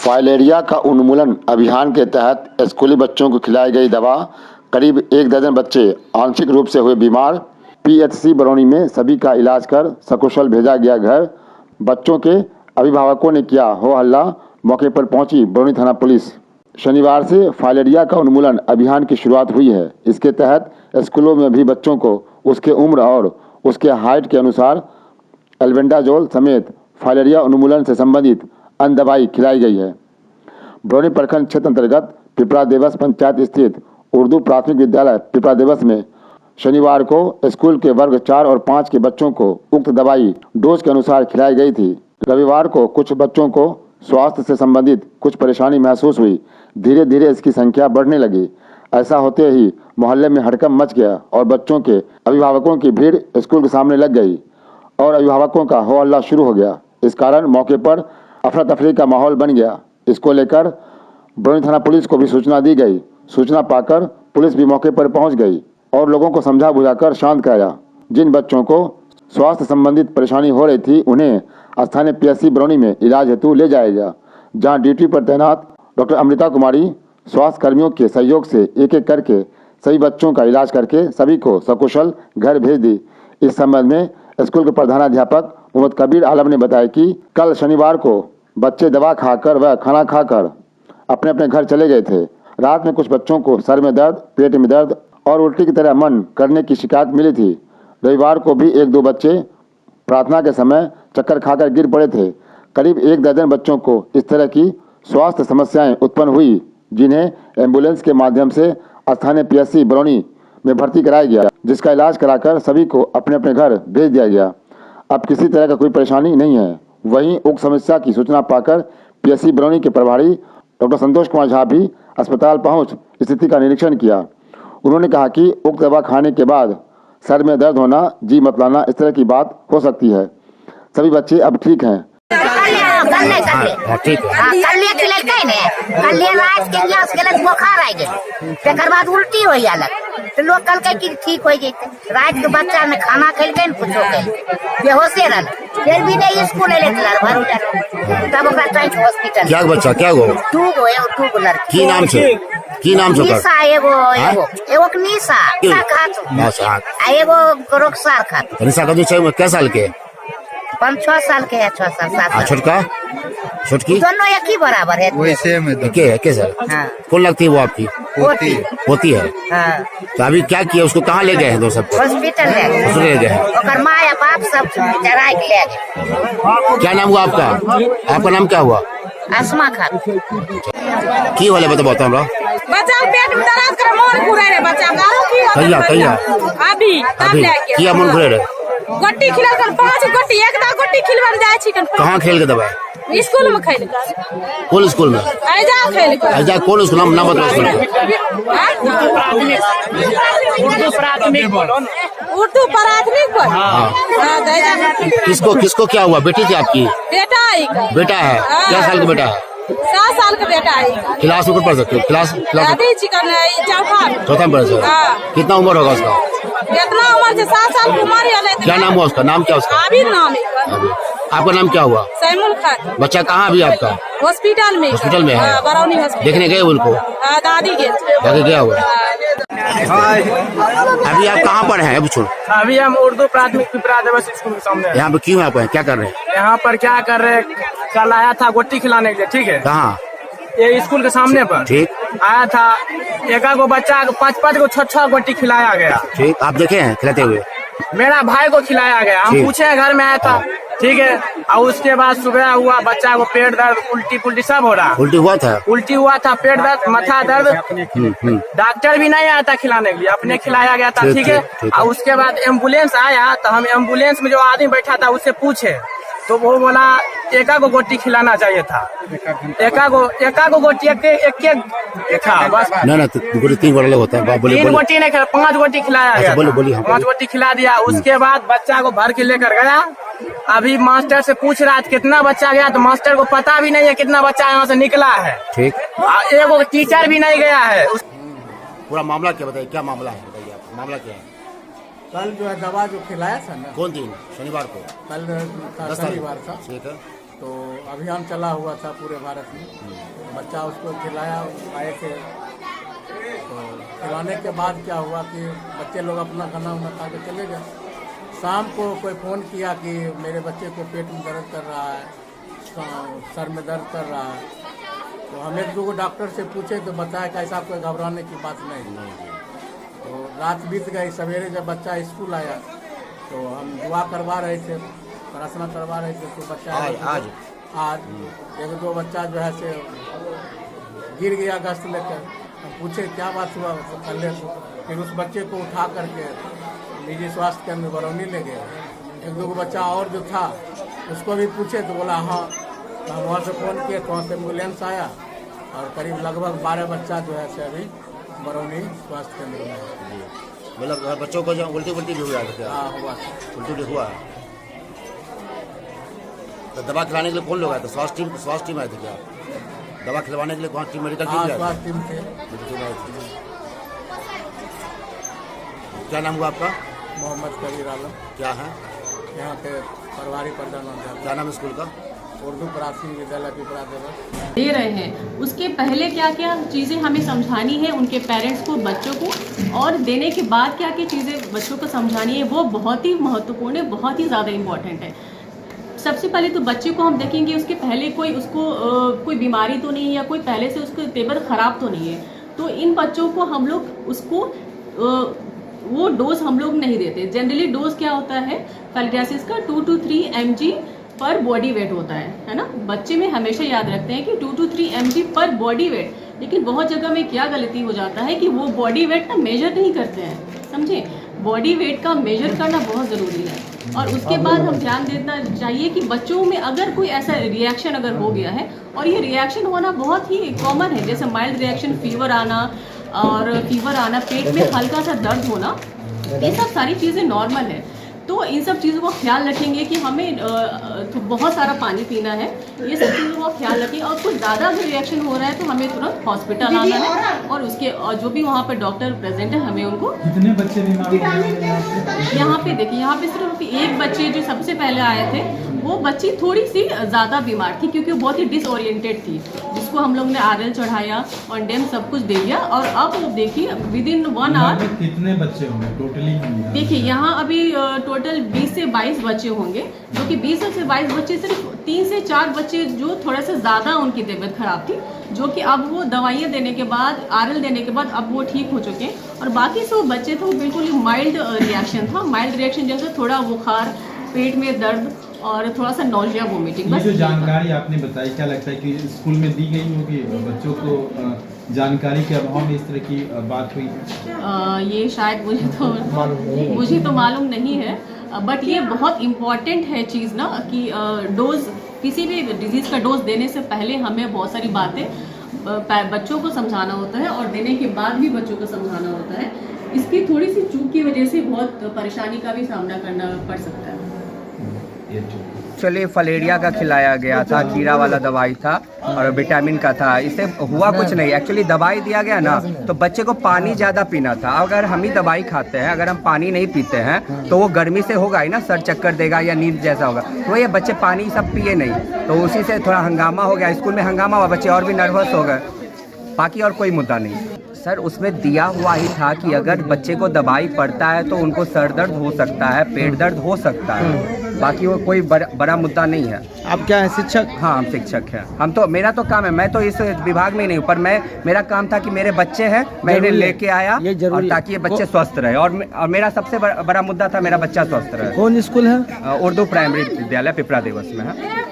Filaria का उन्मूलन अभियान के तहत स्कूली बच्चों को खिलाई गई दवा, करीब 1 दर्जन बच्चे आंशिक रूप से हुए बीमार। पीएचसी बरौनी में सभी का इलाज कर सकुशल भेजा गया घर। बच्चों के अभिभावकों ने किया हो हल्ला, मौके पर पहुंची बरौनी थाना पुलिस। शनिवार से फाइलेरिया का उन्मूलन अभियान की शुरुआत हुई है। इसके तहत स्कूलों में भी बच्चों को उसके उम्र और उसके हाइट के अनुसार एल्बेंडाजोल समेत फाइलेरिया उन्मूलन से संबंधित अन्य दवाई खिलाई गई है। बरौनी प्रखंड क्षेत्र अंतर्गत पिपरा देवस पंचायत स्थित उर्दू प्राथमिक विद्यालय पिपरा देवस में शनिवार को स्कूल के वर्ग 4 और 5 के बच्चों को उक्त दवाई डोज के अनुसार खिलाई गई थी। रविवार को कुछ बच्चों को स्वास्थ्य से संबंधित कुछ परेशानी महसूस हुई। धीरे धीरे इसकी संख्या बढ़ने लगी। ऐसा होते ही मोहल्ले में हड़कंप मच गया और बच्चों के अभिभावकों की भीड़ स्कूल के सामने लग गई और अभिभावकों का हो हल्ला शुरू हो गया। इस कारण मौके पर अफरा तफरी का माहौल बन गया। इसको लेकर बरौनी थाना पुलिस को भी सूचना दी गई। सूचना पाकर पुलिस भी मौके पर पहुंच गई और लोगों को समझा बुझाकर शांत कराया। जिन बच्चों को स्वास्थ्य संबंधित परेशानी हो रही थी उन्हें स्थानीय पीएचसी बरौनी में इलाज हेतु ले जाया गया, जहां ड्यूटी पर तैनात डॉक्टर अमृता कुमारी स्वास्थ्य कर्मियों के सहयोग से एक एक करके सभी बच्चों का इलाज करके सभी को सकुशल घर भेज दी। इस संबंध में स्कूल के प्रधानाध्यापक मोहम्मद कबीर आलम ने बताया कि कल शनिवार को बच्चे दवा खाकर व खाना खाकर अपने अपने घर चले गए थे। रात में कुछ बच्चों को सर में दर्द, पेट में दर्द और उल्टी की तरह मन करने की शिकायत मिली थी। रविवार को भी 1-2 बच्चे प्रार्थना के समय चक्कर खाकर गिर पड़े थे। करीब 1 दर्जन बच्चों को इस तरह की स्वास्थ्य समस्याएं उत्पन्न हुई, जिन्हें एम्बुलेंस के माध्यम से स्थानीय पीएचसी बरौनी में भर्ती कराया गया, जिसका इलाज कराकर सभी को अपने अपने घर भेज दिया गया। अब किसी तरह का कोई परेशानी नहीं है। वहीं उक्त समस्या की सूचना पाकर पीएचसी बरौनी के प्रभारी डॉक्टर संतोष कुमार झा भी अस्पताल पहुंच स्थिति का निरीक्षण किया। उन्होंने कहा कि उक्त दवा खाने के बाद सर में दर्द होना, जी मतलाना इस तरह की बात हो सकती है। सभी बच्चे अब ठीक हैं। उल्टी हो तो लोग कल के ठीक हो गई। रात के बच्चा ने खाना खेलके न कुछ बेहोशे रह, फिर भी नहीं स्कूल तब हॉस्पिटल। क्या बच्चा क्या गो टू लड़की की नाम से निशा एगो निशा खातू एगो रुखसार खातू। निशा खातू क्या साल के? 5-6 साल के है, 6 साल 7 साल। छोटकी दोनों एक ही बराबर है। वही सेम है। के सर? हाँ। कौन लगती है वो आपकी? पोती है। हाँ। तो अभी क्या किया उसको? कहाँ ले गए हैं? 2 सब हॉस्पिटल ले गए। ओकर माँ या बाप सब चरा के ले गए। क्या नाम हुआ आपका? आपका नाम क्या हुआ? आसमा खान। की वाले बताओ हमरा। बच्चा पेट में दर्द करे, मन घुरे रे बच्चा का। कहिया अभी तब ले गए। किया मन घुरे रे? गोटी खिला कर 5 गोटी एकदा गोटी खिलवन जाय छी। कहाँ खेल के दवाई? स्कूल में खेल। कौन स्कूल में? आइजा खेल। आइजा कौन स्कूल? नाम बता स्कूल के। उर्दू प्राथमिक पर। किसको क्या हुआ? बेटी थी आपकी? बेटा है। क्या साल का बेटा है? 7 साल का बेटा है। क्लास में पढ़ सकते हो? क्लास चौथा में पढ़ सकते। कितना उम्र होगा उसका? कितना उम्र से 7 साल की उम्र है। क्या नाम हुआ उसका? नाम क्या उसका? आबिद नाम है। आपका नाम क्या हुआ? सैमुल खान। बच्चा कहाँ अभी आपका? हॉस्पिटल में है। बरौनी हॉस्पिटल। देखने गए उनको? दादी गया हुआ। अभी आप कहाँ पर हैं? अभी हम उर्दू प्राथमिक पिपरा देवस स्कूल के सामने। यहाँ पे क्यों? आप क्या कर रहे हैं? यहाँ पर क्या कर रहे हैं? कल आया था गोटी खिलाने के लिए। ठीक है। कहाँ? ये स्कूल के सामने पर। ठीक। आया था, एक को बच्चा 5-5 को 6-6 गोटी खिलाया गया। ठीक। आप देखे हैं खिलाते हुए? मेरा भाई को खिलाया गया। हम पूछे, घर में आया था। ठीक है। और उसके बाद सुबह हुआ, बच्चा को पेट दर्द, उल्टी सब हो रहा। उल्टी हुआ था? पेट दर्द, माथा दर्द। डॉक्टर भी नहीं आया था खिलाने के लिए, अपने खिलाया गया था। ठीक है। और उसके बाद एम्बुलेंस आया तो हम एम्बुलेंस में जो आदमी बैठा था उससे पूछे तो वो बोला एका को गोटी खिलाना चाहिए था। एका को गोटी एक था बस। ना गोटी 3 गोटी होता है। 3 गोटी नहीं खिला, 5 गोटी खिलाया गया। 5 गोटी खिला दिया। उसके बाद बच्चा को भर के लेकर गया। अभी मास्टर से पूछ रहा था कितना बच्चा गया, तो मास्टर को पता भी नहीं है कितना बच्चा यहाँ से निकला है। ठीक। एगो टीचर भी नहीं गया है। पूरा मामला क्या बताइए? क्या मामला है? बताइए आप, मामला क्या है? कल जो है दवा जो खिलाया था ना। कौन दिन? शनिवार को? कल शनिवार था। ठीक है। तो अभियान चला हुआ था पूरे भारत में। बच्चा उसको खिलाया, आए थे, तो खिलाने के बाद क्या हुआ कि बच्चे लोग अपना खाना उना खा के चले गए। शाम को कोई फ़ोन किया कि मेरे बच्चे को पेट में दर्द कर रहा है, सर में दर्द कर रहा है। तो हम एक दो डॉक्टर से पूछे तो बताया कि ऐसा कोई घबराने की बात नहीं। तो रात बीत गई, सवेरे जब बच्चा स्कूल आया तो हम दुआ करवा रहे थे, प्रार्थना करवा रहे थे। तो बच्चा आज एक दो बच्चा जो है से गिर गया गश्त लेकर। हम पूछे क्या बात हुआ पहले, फिर उस बच्चे को उठा करके निजी स्वास्थ्य केंद्र बरौनी ले गए। एक दो बच्चा और जो था उसको भी पूछे तो बोला हाँ। तो हम वहाँ से फ़ोन किए तो वहाँ से एम्बुलेंस आया और करीब लगभग 12 बच्चा जो है से अभी बरौनी स्वास्थ्य केंद्र में है। मतलब बच्चों को जो उल्टी भी हुआ था क्या? हाँ हुआ, उल्टी हुआ है। तो दवा खिलाने के लिए कौन लोग आए थे? स्वास्थ्य टीम आए थे क्या? दवा खिलवाने के लिए कौन टीम, मेडिकल हाँ टीम? स्वास्थ्य टीम थे। क्या नाम हुआ आपका? मोहम्मद कबीर आलम, क्या है? यहाँ के प्रभारी प्रधानाध्यापक। क्या नाम है स्कूल का? उर्दू प्राथमिक विद्यालय पिपरा देवा। दे रहे हैं, उसके पहले क्या क्या चीज़ें हमें समझानी है उनके पेरेंट्स को, बच्चों को, और देने के बाद क्या क्या चीज़ें बच्चों को समझानी है, वो बहुत ही महत्वपूर्ण है, बहुत ही ज़्यादा इम्पॉर्टेंट है। सबसे पहले तो बच्चे को हम देखेंगे उसके पहले कोई उसको कोई बीमारी तो नहीं है या कोई पहले से उसको तबीयत ख़राब तो नहीं है। तो इन बच्चों को हम लोग उसको वो डोज हम लोग नहीं देते। जनरली डोज क्या होता है फैलिडासिस का 2 to 3 mg पर बॉडी वेट होता है ना। बच्चे में हमेशा याद रखते हैं कि 2 to 3 mg पर बॉडी वेट। लेकिन बहुत जगह में क्या गलती हो जाता है कि वो बॉडी वेट का मेजर नहीं करते हैं, समझे। बॉडी वेट का मेजर करना बहुत ज़रूरी है। और उसके बाद हम ध्यान देना चाहिए कि बच्चों में अगर कोई ऐसा रिएक्शन अगर हो गया है, और ये रिएक्शन होना बहुत ही कॉमन है, जैसे माइल्ड रिएक्शन, फीवर आना, पेट में हल्का सा दर्द होना, ये सब सारी चीज़ें नॉर्मल है। तो इन सब चीज़ों का ख्याल रखेंगे कि हमें तो बहुत सारा पानी पीना है, ये सब चीज़ों का ख्याल रखें। और कुछ ज़्यादा अगर रिएक्शन हो रहा है तो हमें तुरंत हॉस्पिटल आना है, और उसके जो भी वहाँ पर डॉक्टर प्रेजेंट है हमें उनको। कितने बच्चे बीमार हैं यहाँ पे देखिए, यहाँ पे सिर्फ एक बच्चे जो सबसे पहले आए थे, वो बच्ची थोड़ी सी ज़्यादा बीमार थी क्योंकि वो बहुत ही डिसओरिएंटेड थी, जिसको हम लोग ने RL चढ़ाया और डेम सब कुछ दे दिया। और अब देखिए विदिन 1 आवर कितने बच्चे होंगे टोटली? देखिए यहाँ अभी टोटल 20 से 22 बच्चे होंगे, जो कि 20 से 22 बच्चे सिर्फ 3 से 4 बच्चे जो थोड़ा सा ज़्यादा उनकी तबीयत खराब थी, जो कि अब वो दवाइयाँ देने के बाद, RL देने के बाद अब वो ठीक हो चुके हैं। और बाकी सब बच्चे तो बिल्कुल ही माइल्ड रिएक्शन था, माइल्ड रिएक्शन जैसे थोड़ा बुखार, पेट में दर्द और थोड़ा सा नौजिया, वोमिटिंग। ये जो जानकारी आपने बताई, क्या लगता है कि स्कूल में दी गई होगी? बच्चों को जानकारी के अभाव में इस तरह की बात हुई? ये शायद मुझे तो मालूम नहीं है, बट ये बहुत इम्पॉर्टेंट है चीज़ ना कि डोज, किसी भी डिजीज़ का डोज देने से पहले हमें बहुत सारी बातें बच्चों को समझाना होता है, और देने के बाद भी बच्चों को समझाना होता है। इसकी थोड़ी सी चूक की वजह से बहुत परेशानी का भी सामना करना पड़ सकता है। चलिए, फलेरिया का खिलाया गया था, कीड़ा वाला दवाई था और विटामिन का था। इससे हुआ कुछ नहीं। एक्चुअली दवाई दिया गया ना, तो बच्चे को पानी ज़्यादा पीना था। अगर हम ही दवाई खाते हैं, अगर हम पानी नहीं पीते हैं तो वो गर्मी से होगा ही ना, सर चक्कर देगा या नींद जैसा होगा। तो ये बच्चे पानी सब पिए नहीं, तो उसी से थोड़ा हंगामा हो गया, स्कूल में हंगामा हुआ, बच्चे और भी नर्वस हो गए। बाकी और कोई मुद्दा नहीं सर। उसमें दिया हुआ ही था कि अगर बच्चे को दवाई पड़ता है तो उनको सर दर्द हो सकता है, पेट दर्द हो सकता है। बाकी वो कोई बड़ा मुद्दा नहीं है। आप क्या है, शिक्षक? हाँ, हम शिक्षक हैं। हम तो, मेरा तो काम है, मैं तो इस विभाग में नहीं हूँ, पर मेरा काम था कि मेरे बच्चे हैं, मैं इन्हें लेके आया और ताकि ये बच्चे स्वस्थ रहे। और मेरा सबसे बड़ा मुद्दा था मेरा बच्चा स्वस्थ रहे। कौन स्कूल है? उर्दू प्राइमरी विद्यालय पिपरा देवस में है।